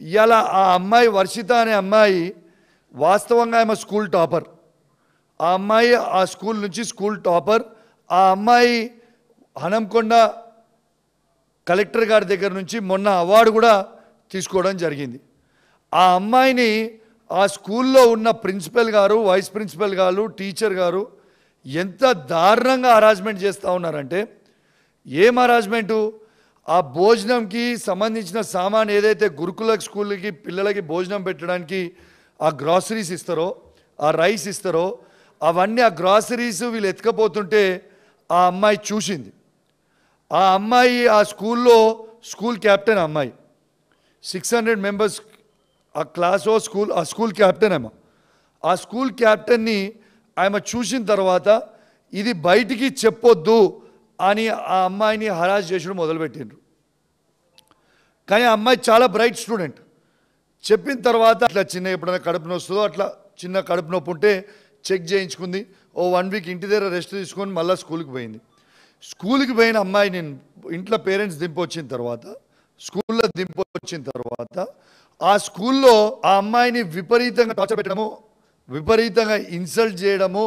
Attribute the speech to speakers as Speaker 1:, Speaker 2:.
Speaker 1: ఇలా ఆ అమ్మాయి వర్షిత అనే అమ్మాయి వాస్తవంగా ఆమె స్కూల్ టాపర్. ఆ అమ్మాయి ఆ స్కూల్ నుంచి స్కూల్ టాపర్. ఆ అమ్మాయి హనంకొండ కలెక్టర్ గారి దగ్గర నుంచి మొన్న అవార్డు కూడా తీసుకోవడం జరిగింది. ఆ అమ్మాయిని ఆ స్కూల్లో ఉన్న ప్రిన్సిపల్ గారు, వైస్ ప్రిన్సిపల్ గారు, టీచర్ గారు ఎంత దారుణంగా హరాస్మెంట్ చేస్తూ ఉన్నారంటే, ఏం హరాస్మెంటు, ఆ భోజనంకి సంబంధించిన సామాన్ ఏదైతే గురుకుల స్కూల్కి పిల్లలకి భోజనం పెట్టడానికి ఆ గ్రాసరీస్ ఇస్తారో, ఆ రైస్ ఇస్తారో, అవన్నీ ఆ గ్రాసరీస్ వీళ్ళు ఎత్తుకపోతుంటే ఆ అమ్మాయి చూసింది. ఆ అమ్మాయి ఆ స్కూల్లో స్కూల్ క్యాప్టెన్ అమ్మాయి, 600 మెంబర్స్ ఆ క్లాస్ స్కూల్ ఆ స్కూల్ క్యాప్టెన్ ఆమె. ఆ స్కూల్ క్యాప్టెన్ని ఆమె చూసిన తర్వాత ఇది బయటికి చెప్పొద్దు అని ఆ అమ్మాయిని హరాస్ చేయడం మొదలుపెట్టిండ్రు. కానీ ఆ అమ్మాయి చాలా బ్రైట్ స్టూడెంట్. చెప్పిన తర్వాత అట్లా చిన్న ఎప్పుడైనా కడుపు నొస్తుందో అట్లా చిన్న కడుపు నొప్పి ఉంటే చెక్ చేయించుకుంది. ఓ 1 వీక్ ఇంటి దగ్గర రెస్ట్ తీసుకొని మళ్ళీ స్కూల్కి పోయింది. స్కూల్కి పోయిన అమ్మాయి నేను ఇంట్లో పేరెంట్స్ దింపొచ్చిన తర్వాత, స్కూల్లో దింపొచ్చిన తర్వాత ఆ స్కూల్లో ఆ అమ్మాయిని విపరీతంగా టార్చర్ పెట్టడము, విపరీతంగా ఇన్సల్ట్ చేయడము,